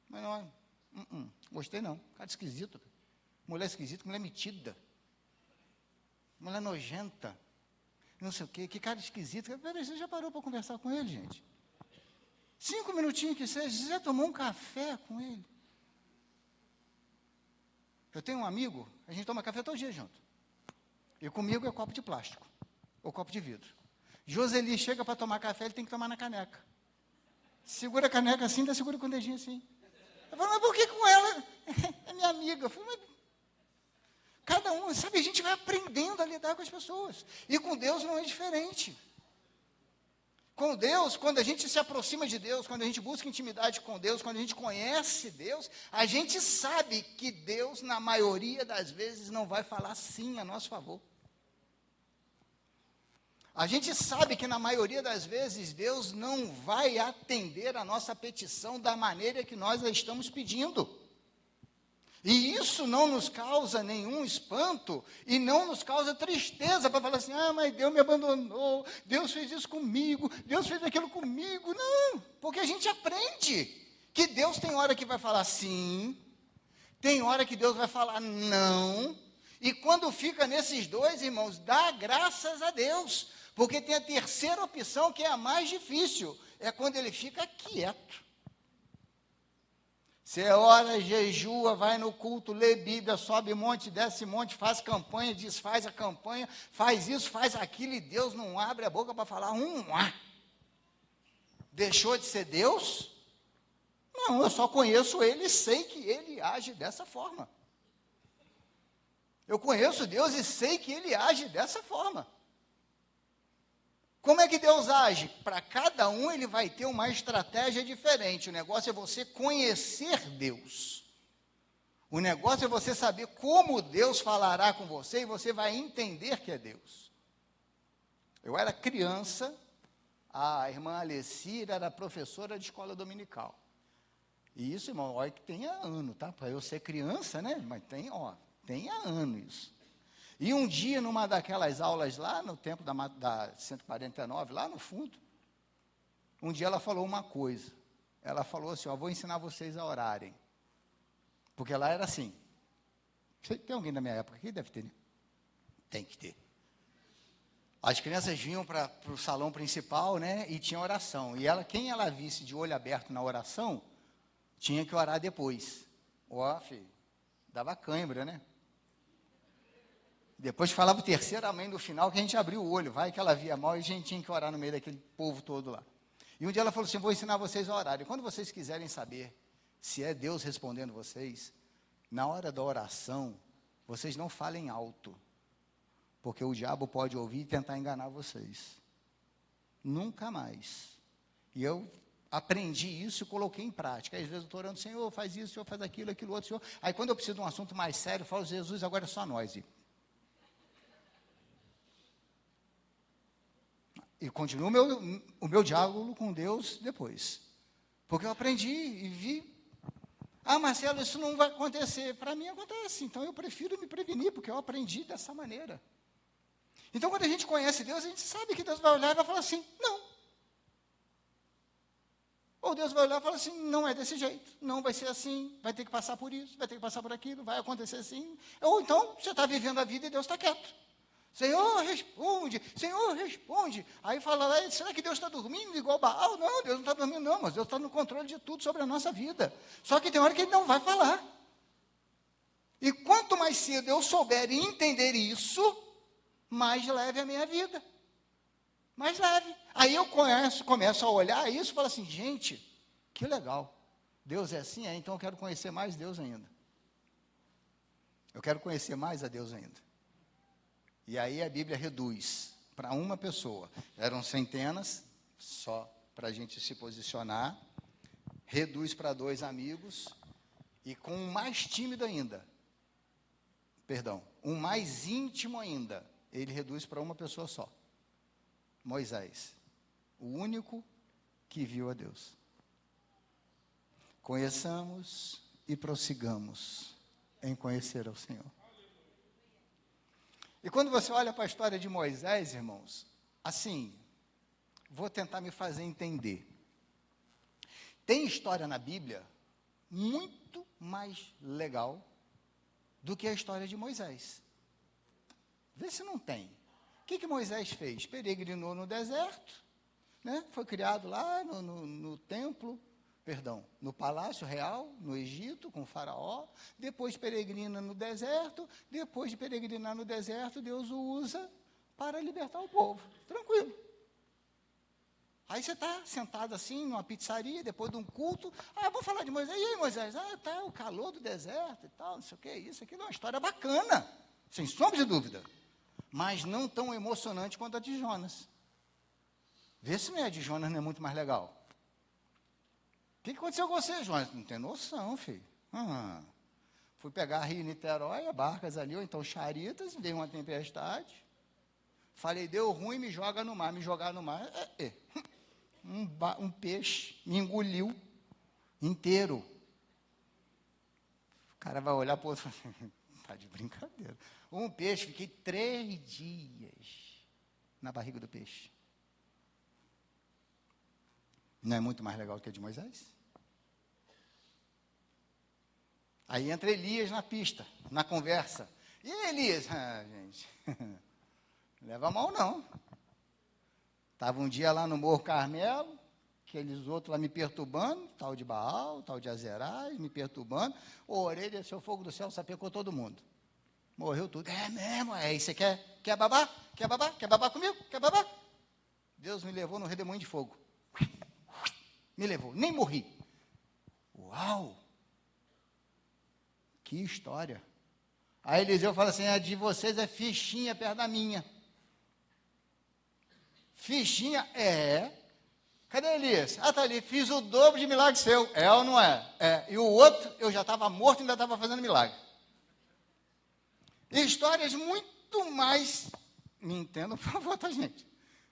Mas não, gostei não, cara esquisito. Mulher esquisita, mulher metida. Mulher nojenta. Não sei o quê, que cara esquisito. Peraí, você já parou para conversar com ele, gente? 5 minutinhos que seja, você já tomou um café com ele? Eu tenho um amigo, a gente toma café todo dia junto. E comigo é copo de plástico, ou copo de vidro. Joseli chega para tomar café, ele tem que tomar na caneca. Segura a caneca assim, ainda segura com o dedinho assim. Eu falo, mas por que com ela? É minha amiga. Eu falo, mas cada um, sabe, a gente vai aprendendo a lidar com as pessoas. E com Deus não é diferente. Com Deus, quando a gente se aproxima de Deus, quando a gente busca intimidade com Deus, quando a gente conhece Deus, a gente sabe que Deus, na maioria das vezes, não vai falar sim a nosso favor. A gente sabe que na maioria das vezes Deus não vai atender a nossa petição da maneira que nós a estamos pedindo. E isso não nos causa nenhum espanto e não nos causa tristeza para falar assim, mas Deus me abandonou, Deus fez isso comigo, Deus fez aquilo comigo. Não, porque a gente aprende que Deus tem hora que vai falar sim, tem hora que Deus vai falar não, e quando fica nesses dois, irmãos, dá graças a Deus, porque tem a terceira opção que é a mais difícil, é quando ele fica quieto. Você ora, jejua, vai no culto, lê Bíblia, sobe monte, desce monte, faz campanha, desfaz a campanha, faz isso, faz aquilo, e Deus não abre a boca para falar Deixou de ser Deus? Não, eu só conheço Ele e sei que Ele age dessa forma. Eu conheço Deus e sei que Ele age dessa forma. Como é que Deus age? Para cada um ele vai ter uma estratégia diferente. O negócio é você conhecer Deus. O negócio é você saber como Deus falará com você e você vai entender que é Deus. Eu era criança, a irmã Alessira era professora de escola dominical. E isso, irmão, olha que tem ano, tá? Para eu ser criança, né? Mas tem ano isso. E um dia, numa daquelas aulas lá, no tempo da 149, lá no fundo, um dia ela falou uma coisa. Ela falou assim, vou ensinar vocês a orarem. Porque lá era assim. Tem alguém da minha época aqui? Deve ter, né? Tem que ter. As crianças vinham para o salão principal, né? E tinha oração. E quem ela visse de olho aberto na oração, tinha que orar depois. Filho, dava cãibra, né? Depois falava o terceiro amém no final, que a gente abriu o olho, vai que ela via mal e a gente tinha que orar no meio daquele povo todo lá. E um dia ela falou assim, vou ensinar vocês a orar. E quando vocês quiserem saber se é Deus respondendo vocês, na hora da oração, vocês não falem alto, porque o diabo pode ouvir e tentar enganar vocês. Nunca mais. E eu aprendi isso e coloquei em prática. Às vezes eu estou orando, Senhor, faz isso, Senhor, faz aquilo outro, Senhor. Aí quando eu preciso de um assunto mais sério, eu falo, Jesus, agora é só nós. E continuo o meu diálogo com Deus depois. Porque eu aprendi e vi. Marcelo, isso não vai acontecer. Para mim acontece. Então eu prefiro me prevenir, porque eu aprendi dessa maneira. Então quando a gente conhece Deus, a gente sabe que Deus vai olhar e vai falar assim, não. Ou Deus vai olhar e falar assim, não é desse jeito. Não vai ser assim, vai ter que passar por isso, vai ter que passar por aquilo, vai acontecer assim. Ou então você está vivendo a vida e Deus está quieto. Senhor, responde, Senhor, responde. Aí fala, será que Deus está dormindo igual Baal? Não, Deus não está dormindo não, mas Deus está no controle de tudo sobre a nossa vida. Só que tem hora que Ele não vai falar. E quanto mais cedo eu souber e entender isso, mais leve a minha vida. Mais leve. Aí eu começo a olhar isso e falo assim, gente, que legal. Deus é assim, então eu quero conhecer mais Deus ainda. Eu quero conhecer mais a Deus ainda. E aí a Bíblia reduz para uma pessoa. Eram centenas, só para a gente se posicionar. Reduz para 2 amigos. E com um mais tímido ainda. Um mais íntimo ainda. Ele reduz para uma pessoa só. Moisés. O único que viu a Deus. Conheçamos e prossigamos em conhecer ao Senhor. E quando você olha para a história de Moisés, irmãos, assim, vou tentar me fazer entender. Tem história na Bíblia muito mais legal do que a história de Moisés. Vê se não tem. O que Moisés fez? Peregrinou no deserto, né? Foi criado lá no templo, no palácio real, no Egito, com o faraó, depois peregrina no deserto, depois de peregrinar no deserto, Deus o usa para libertar o povo, tranquilo. Aí você está sentado assim, numa pizzaria, depois de um culto, vou falar de Moisés, e aí Moisés? Tá o calor do deserto e tal, não sei o que, isso, aquilo, é uma história bacana, sem sombra de dúvida, mas não tão emocionante quanto a de Jonas. Vê se não é a de Jonas, não é muito mais legal. O que aconteceu com você, Jonas? Não tem noção, filho. Fui pegar Rio Niterói, barcas ali, ou então charitas, veio uma tempestade. Falei, deu ruim, me joga no mar. Me jogar no mar, um peixe me engoliu inteiro. O cara vai olhar para o outro e falar, está de brincadeira. Um peixe, fiquei 3 dias na barriga do peixe. Não é muito mais legal que a de Moisés? Aí entra Elias na pista, na conversa. E aí, Elias? Gente, leva mal não. Estava um dia lá no Morro Carmelo, aqueles outros lá me perturbando, tal de Baal, tal de Azerai, me perturbando. Orei, desceu o fogo do céu, sapecou todo mundo. Morreu tudo. É mesmo? Aí você quer babar? Quer babar? Quer babar comigo? Quer babar? Deus me levou no redemoinho de fogo. Me levou, nem morri. Uau! Que história. Aí Eliseu fala assim, a de vocês é fichinha perto da minha. Fichinha? É. Cadê Elias? Ah, está ali, fiz o dobro de milagre seu. É ou não é? É. E o outro, eu já estava morto e ainda estava fazendo milagre. Histórias muito mais, me entendam, por favor, tá, gente?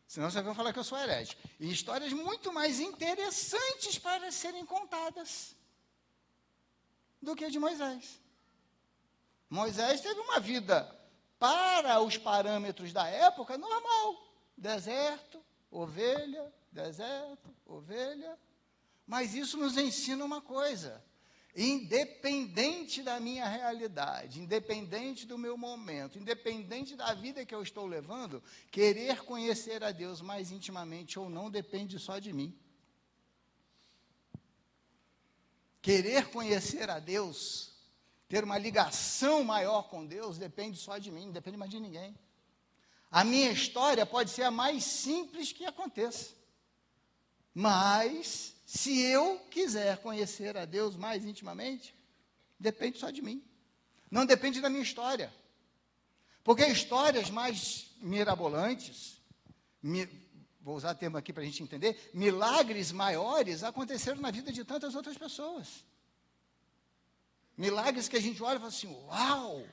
Senão vocês vão falar que eu sou herege. E histórias muito mais interessantes para serem contadas do que a de Moisés. Moisés teve uma vida, para os parâmetros da época, normal. Deserto, ovelha, deserto, ovelha. Mas isso nos ensina uma coisa. Independente da minha realidade, independente do meu momento, independente da vida que eu estou levando, querer conhecer a Deus mais intimamente ou não depende só de mim. Querer conhecer a Deus, ter uma ligação maior com Deus, depende só de mim, não depende mais de ninguém. A minha história pode ser a mais simples que aconteça, mas se eu quiser conhecer a Deus mais intimamente, depende só de mim. Não depende da minha história. Porque histórias mais mirabolantes, vou usar o termo aqui para a gente entender, milagres maiores aconteceram na vida de tantas outras pessoas. Milagres que a gente olha e fala assim, uau,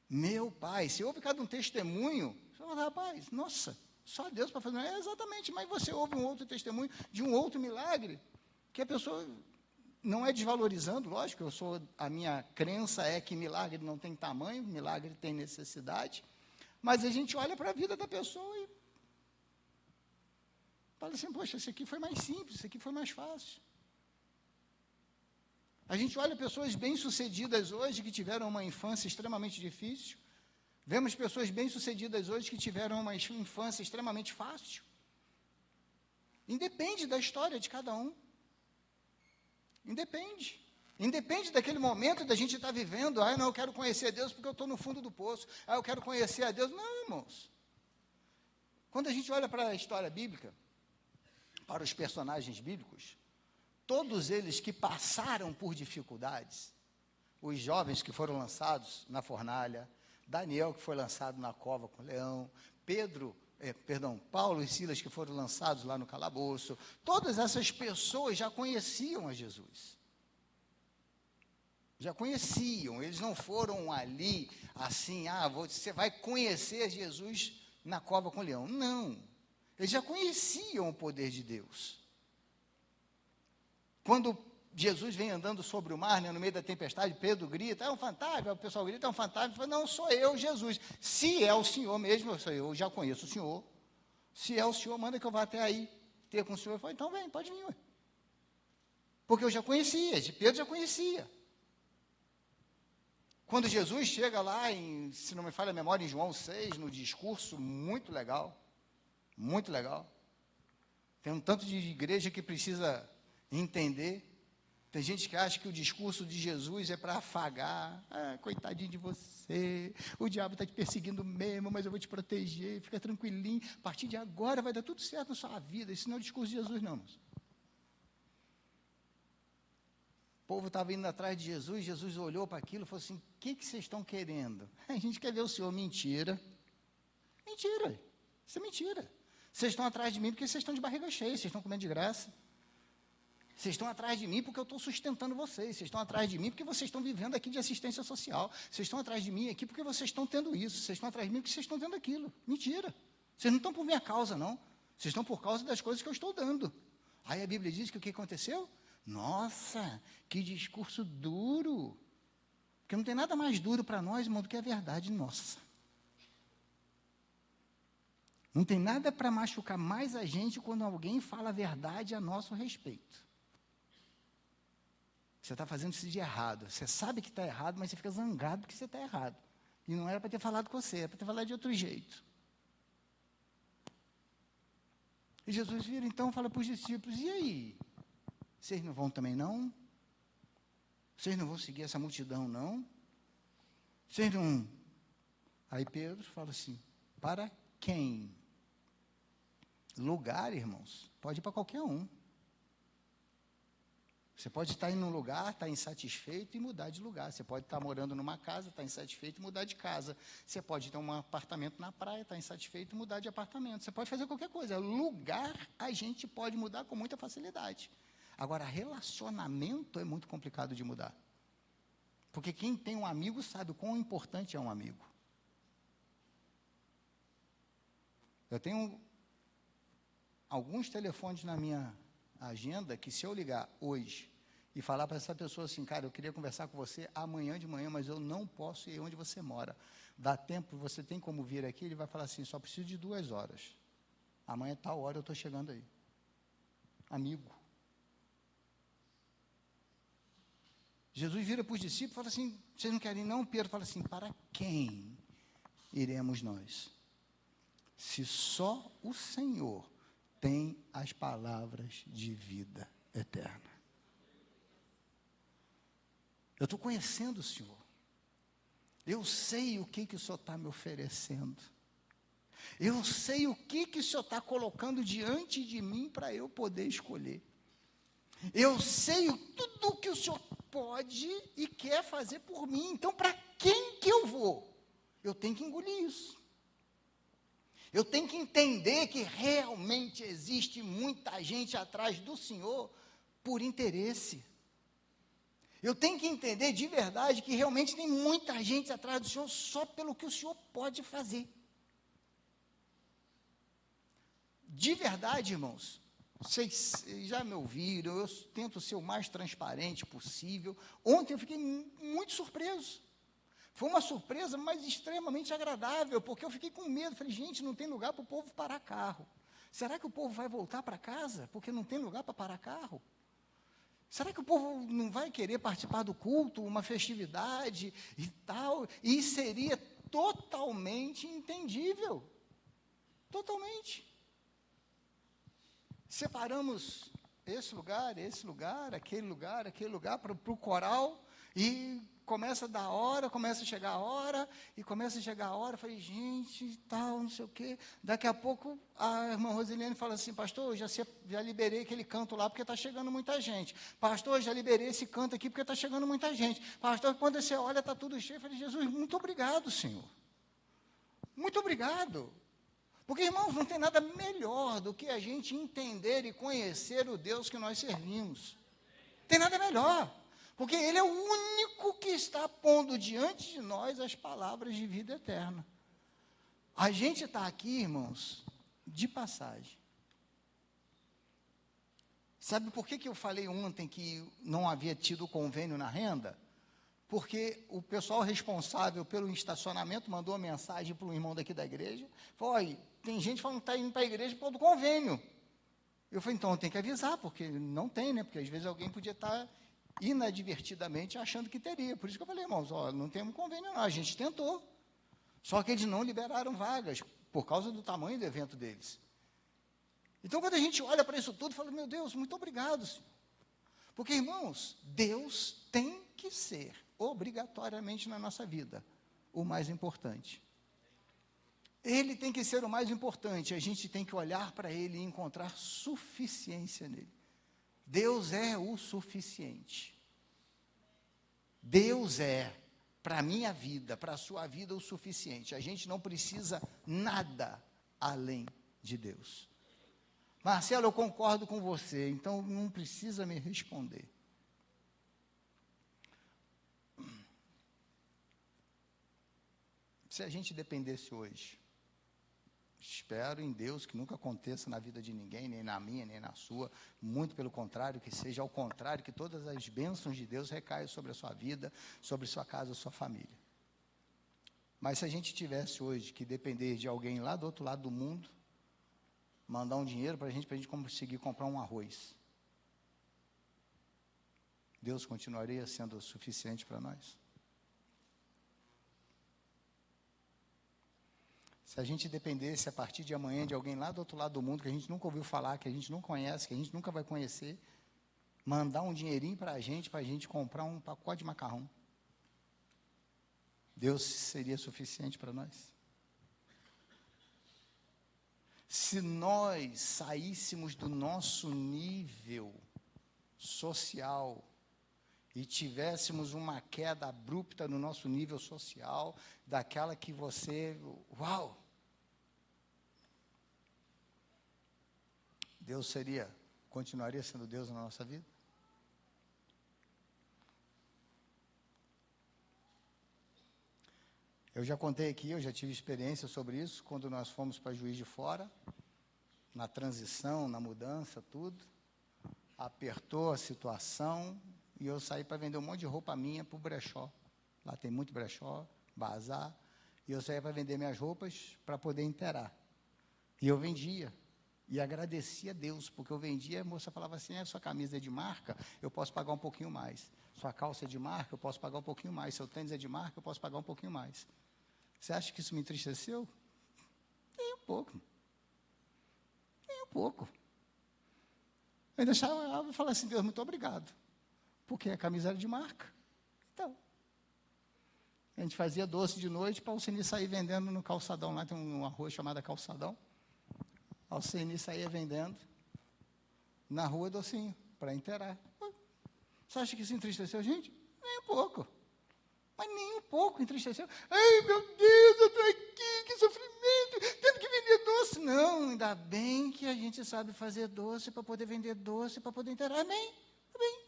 meu pai, se ouve cada um testemunho, você fala, rapaz, nossa, só Deus para fazer. É exatamente, mas você ouve um outro testemunho de um outro milagre, que a pessoa não é desvalorizando, lógico, a minha crença é que milagre não tem tamanho, milagre tem necessidade, mas a gente olha para a vida da pessoa e fala assim, poxa, esse aqui foi mais simples, esse aqui foi mais fácil. A gente olha pessoas bem-sucedidas hoje que tiveram uma infância extremamente difícil. Vemos pessoas bem-sucedidas hoje que tiveram uma infância extremamente fácil. Independe da história de cada um. Independe. Independe daquele momento da gente estar vivendo. Ah, não, eu quero conhecer Deus porque eu estou no fundo do poço. Ah, eu quero conhecer a Deus. Não, irmãos. Quando a gente olha para a história bíblica, para os personagens bíblicos, todos eles que passaram por dificuldades, os jovens que foram lançados na fornalha, Daniel que foi lançado na cova com o leão, Paulo e Silas que foram lançados lá no calabouço, todas essas pessoas já conheciam a Jesus. Já conheciam, eles não foram ali assim, você vai conhecer Jesus na cova com o leão. Não, eles já conheciam o poder de Deus. Quando Jesus vem andando sobre o mar, no meio da tempestade, Pedro grita, é um fantasma, o pessoal grita, é um fantasma, fala, não, sou eu, Jesus. Se é o Senhor mesmo, eu já conheço o Senhor, se é o Senhor, manda que eu vá até aí, ter com o Senhor. Eu falei, então vem, pode vir, ué. Porque eu já conhecia, Pedro já conhecia. Quando Jesus chega lá, se não me falha a memória, em João 6, no discurso, muito legal, tem um tanto de igreja que precisa entender. Tem gente que acha que o discurso de Jesus é para afagar. Coitadinho de você, o diabo está te perseguindo mesmo, mas eu vou te proteger, fica tranquilinho, a partir de agora vai dar tudo certo na sua vida. Isso não é o discurso de Jesus, não, irmãos. O povo estava indo atrás de Jesus, Jesus olhou para aquilo e falou assim, o que vocês estão querendo? A gente quer ver o Senhor. Mentira, isso é mentira. Vocês estão atrás de mim porque vocês estão de barriga cheia, vocês estão comendo de graça. Vocês estão atrás de mim porque eu estou sustentando vocês. Vocês estão atrás de mim porque vocês estão vivendo aqui de assistência social. Vocês estão atrás de mim aqui porque vocês estão tendo isso. Vocês estão atrás de mim porque vocês estão tendo aquilo. Mentira. Vocês não estão por minha causa, não. Vocês estão por causa das coisas que eu estou dando. Aí a Bíblia diz que o que aconteceu? Nossa, que discurso duro. Porque não tem nada mais duro para nós, irmão, do que a verdade nossa. Não tem nada para machucar mais a gente quando alguém fala a verdade a nosso respeito. Você está fazendo isso de errado. Você sabe que está errado, mas você fica zangado porque você está errado. E não era para ter falado com você, era para ter falado de outro jeito. E Jesus vira então e fala para os discípulos, e aí? Vocês não vão também não? Vocês não vão seguir essa multidão não? Vocês não... Aí Pedro fala assim, para quem? Lugar, irmãos, pode ir para qualquer um. Você pode estar em um lugar, estar insatisfeito e mudar de lugar. Você pode estar morando numa casa, estar insatisfeito e mudar de casa. Você pode ter um apartamento na praia, estar insatisfeito e mudar de apartamento. Você pode fazer qualquer coisa. Lugar a gente pode mudar com muita facilidade. Agora, relacionamento é muito complicado de mudar. Porque quem tem um amigo sabe o quão importante é um amigo. Eu tenho alguns telefones na minha agenda que se eu ligar hoje e falar para essa pessoa assim, cara, eu queria conversar com você amanhã de manhã, mas eu não posso ir onde você mora. Dá tempo, você tem como vir aqui? Ele vai falar assim, só preciso de 2 horas. Amanhã, tal hora, eu estou chegando aí. Amigo. Jesus vira para os discípulos e fala assim, vocês não querem não? Pedro fala assim, para quem iremos nós? Se só o Senhor tem as palavras de vida eterna. Eu estou conhecendo o Senhor. Eu sei o que o Senhor está me oferecendo. Eu sei o que o Senhor está colocando diante de mim para eu poder escolher. Eu sei tudo o que o Senhor pode e quer fazer por mim. Então, para quem que eu vou? Eu tenho que engolir isso. Eu tenho que entender que realmente existe muita gente atrás do Senhor por interesse. Eu tenho que entender de verdade que realmente tem muita gente atrás do Senhor só pelo que o Senhor pode fazer. De verdade, irmãos, vocês já me ouviram, eu tento ser o mais transparente possível. Ontem eu fiquei muito surpreso. Foi uma surpresa, mas extremamente agradável, porque eu fiquei com medo. Falei, gente, não tem lugar para o povo parar carro. Será que o povo vai voltar para casa porque não tem lugar para parar carro? Será que o povo não vai querer participar do culto, uma festividade e tal? E seria totalmente entendível. Totalmente. Separamos esse lugar, aquele lugar para o coral e começa a dar hora, começa a chegar a hora, e começa a chegar a hora, falei, gente, tal, não sei o quê. Daqui a pouco, a irmã Roseliane fala assim, pastor, já liberei aquele canto lá, porque está chegando muita gente. Pastor, já liberei esse canto aqui, porque está chegando muita gente. Pastor, quando você olha, está tudo cheio. Eu falei, Jesus, muito obrigado, Senhor. Muito obrigado. Porque, irmãos, não tem nada melhor do que a gente entender e conhecer o Deus que nós servimos. Não tem nada melhor. Porque Ele é o único que está pondo diante de nós as palavras de vida eterna. A gente está aqui, irmãos, de passagem. Sabe por que eu falei ontem que não havia tido convênio na renda? Porque o pessoal responsável pelo estacionamento mandou uma mensagem para um irmão daqui da igreja. Falou, olha, tem gente falando que está indo para a igreja por causa do convênio. Eu falei, então, tem que avisar, porque não tem, né? Porque às vezes alguém podia estar inadvertidamente achando que teria. Por isso que eu falei, irmãos, ó, não temos convênio não, a gente tentou. Só que eles não liberaram vagas, por causa do tamanho do evento deles. Então, quando a gente olha para isso tudo, fala, meu Deus, muito obrigado, Senhor. Porque, irmãos, Deus tem que ser, obrigatoriamente na nossa vida, o mais importante. Ele tem que ser o mais importante, a gente tem que olhar para Ele e encontrar suficiência nele. Deus é o suficiente. Deus é, para a minha vida, para a sua vida, o suficiente. A gente não precisa nada além de Deus. Marcelo, eu concordo com você, então não precisa me responder. Se a gente dependesse hoje, espero em Deus que nunca aconteça na vida de ninguém, nem na minha, nem na sua, muito pelo contrário, que seja ao contrário, que todas as bênçãos de Deus recaiam sobre a sua vida, sobre sua casa, sua família. Mas se a gente tivesse hoje que depender de alguém lá do outro lado do mundo, mandar um dinheiro para a gente conseguir comprar um arroz, Deus continuaria sendo suficiente para nós? Se a gente dependesse a partir de amanhã de alguém lá do outro lado do mundo, que a gente nunca ouviu falar, que a gente não conhece, que a gente nunca vai conhecer, mandar um dinheirinho para a gente comprar um pacote de macarrão, Deus seria suficiente para nós? Se nós saíssemos do nosso nível social e tivéssemos uma queda abrupta no nosso nível social, daquela que você, uau! Deus continuaria sendo Deus na nossa vida? Eu já contei aqui, eu já tive experiência sobre isso, quando nós fomos para Juiz de Fora, na transição, na mudança, tudo. Apertou a situação e eu saí para vender um monte de roupa minha para o brechó. Lá tem muito brechó, bazar. E eu saía para vender minhas roupas para poder inteirar. E eu vendia. E agradecia a Deus, porque eu vendia, a moça falava assim, sua camisa é de marca, eu posso pagar um pouquinho mais. Sua calça é de marca, eu posso pagar um pouquinho mais. Seu tênis é de marca, eu posso pagar um pouquinho mais. Você acha que isso me entristeceu? Nem um pouco. Nem um pouco. Eu deixava, eu falava assim, Deus, muito obrigado. Porque a camisa era de marca. Então, a gente fazia doce de noite para o Alceni sair vendendo no calçadão. Lá tem uma rua chamada Calçadão. O Alceni saía vendendo na rua docinho, para inteirar. Você acha que isso entristeceu a gente? Nem um pouco. Mas nem um pouco entristeceu. Ai, meu Deus, eu estou aqui, que sofrimento, tendo que vender doce. Não, ainda bem que a gente sabe fazer doce para poder vender doce, para poder inteirar. Amém? Amém.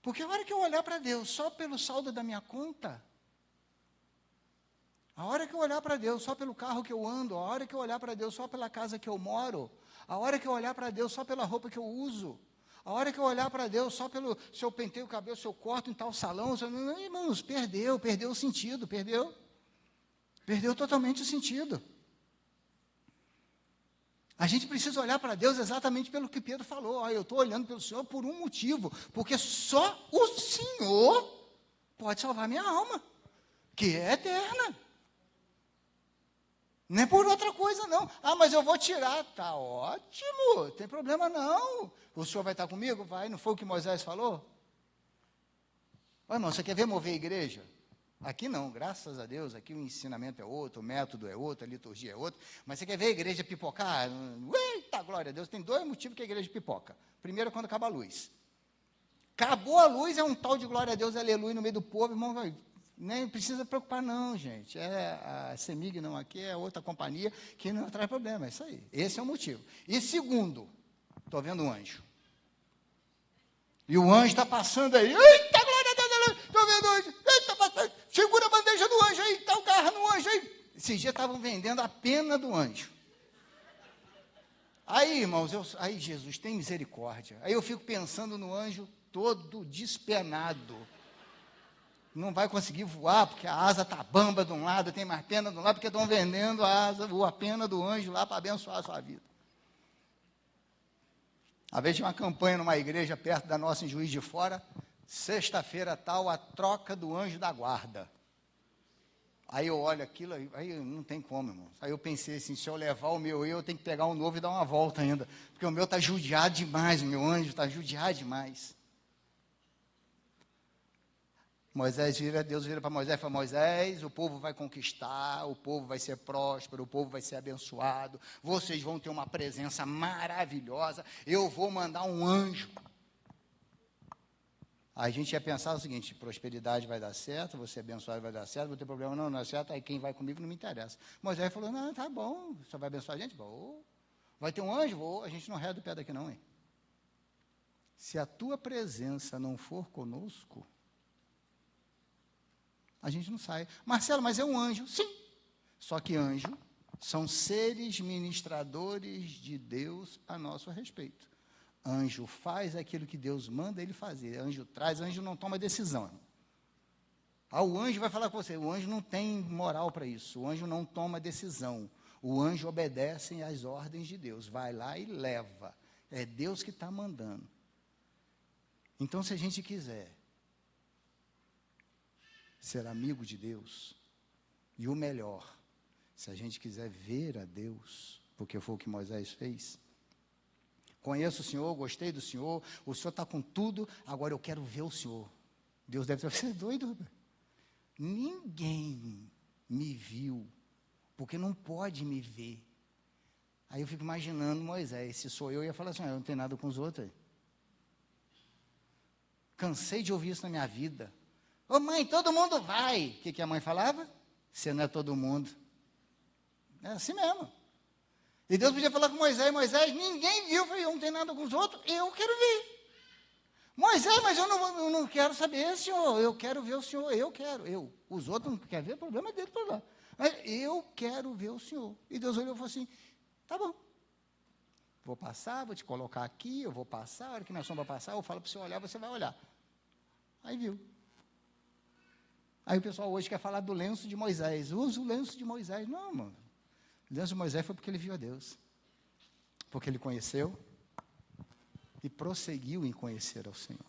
Porque a hora que eu olhar para Deus só pelo saldo da minha conta, a hora que eu olhar para Deus só pelo carro que eu ando, a hora que eu olhar para Deus só pela casa que eu moro, a hora que eu olhar para Deus só pela roupa que eu uso, a hora que eu olhar para Deus só pelo se eu penteio o cabelo, se eu corto em tal salão, irmãos, perdeu o sentido, perdeu totalmente o sentido. A gente precisa olhar para Deus exatamente pelo que Pedro falou. Eu estou olhando pelo Senhor por um motivo, porque só o Senhor pode salvar minha alma, que é eterna. Não é por outra coisa, não. Mas eu vou tirar. Tá ótimo, não tem problema, não. O senhor vai estar comigo? Vai, não foi o que Moisés falou? Irmão, você quer ver mover a igreja? Aqui não, graças a Deus, aqui o ensinamento é outro, o método é outro, a liturgia é outro. Mas você quer ver a igreja pipocar? Eita, glória a Deus, tem dois motivos que a igreja pipoca. Primeiro é quando acaba a luz. Acabou a luz, é um tal de glória a Deus, aleluia, no meio do povo, irmão, nem precisa preocupar não, gente. A CEMIG não, aqui é outra companhia que não traz problema, é isso aí. Esse é o motivo. E segundo, estou vendo um anjo. E o anjo está passando aí. Eita, glória a Deus, estou vendo o anjo. Eita, passando. Segura a bandeja do anjo aí, tá o carro no anjo aí. Esses dias estavam vendendo a pena do anjo. Aí, irmãos, aí Jesus, tem misericórdia. Aí eu fico pensando no anjo todo despenado. Não vai conseguir voar, porque a asa está bamba de um lado, tem mais pena de um lado, porque estão vendendo a pena do anjo lá para abençoar a sua vida. Às vezes tinha uma campanha numa igreja perto da nossa em Juiz de Fora, sexta-feira tal, a troca do anjo da guarda. Aí eu olho aquilo, aí não tem como, irmão. Aí eu pensei assim, se eu levar o meu eu tenho que pegar um novo e dar uma volta ainda, porque o meu está judiado demais, o meu anjo está judiado demais. Deus vira para Moisés e fala, Moisés, o povo vai conquistar, o povo vai ser próspero, o povo vai ser abençoado, vocês vão ter uma presença maravilhosa, eu vou mandar um anjo. A gente ia pensar o seguinte: prosperidade vai dar certo, você abençoado vai dar certo, vou ter problema, não dá certo, aí quem vai comigo não me interessa. Moisés falou: não, tá bom, só vai abençoar a gente? Vou. Vai ter um anjo? Vou. A gente não reda o pé daqui não, hein? Se a tua presença não for conosco, a gente não sai. Marcelo, mas é um anjo. Sim. Só que anjo são seres ministradores de Deus a nosso respeito. Anjo faz aquilo que Deus manda ele fazer. Anjo traz, anjo não toma decisão. O anjo vai falar com você. O anjo não tem moral para isso. O anjo não toma decisão. O anjo obedece às ordens de Deus. Vai lá e leva. É Deus que está mandando. Então, se a gente quiser ser amigo de Deus, e o melhor, se a gente quiser ver a Deus, porque foi o que Moisés fez, conheço o Senhor, gostei do Senhor, o Senhor está com tudo, agora eu quero ver o Senhor. Deus deve ser doido. Ninguém me viu, porque não pode me ver. Aí eu fico imaginando Moisés, se sou eu ia falar assim: eu não tenho nada com os outros aí. Cansei de ouvir isso na minha vida. Ô mãe, todo mundo vai. O que a mãe falava? Você não é todo mundo. É assim mesmo. E Deus podia falar com Moisés: Moisés, ninguém viu. Eu falei: eu não tenho nada com os outros, eu quero ver. Moisés, mas eu não quero saber, Senhor. Eu quero ver o Senhor, eu quero. Os outros não querem ver, o problema é dele para lá. Mas eu quero ver o Senhor. E Deus olhou e falou assim: tá bom. Vou passar, vou te colocar aqui, eu vou passar, a hora que minha sombra passar, eu falo para você olhar, você vai olhar. Aí viu. Aí o pessoal hoje quer falar do lenço de Moisés. Usa o lenço de Moisés. Não, mano. O lenço de Moisés foi porque ele viu a Deus. Porque ele conheceu e prosseguiu em conhecer ao Senhor.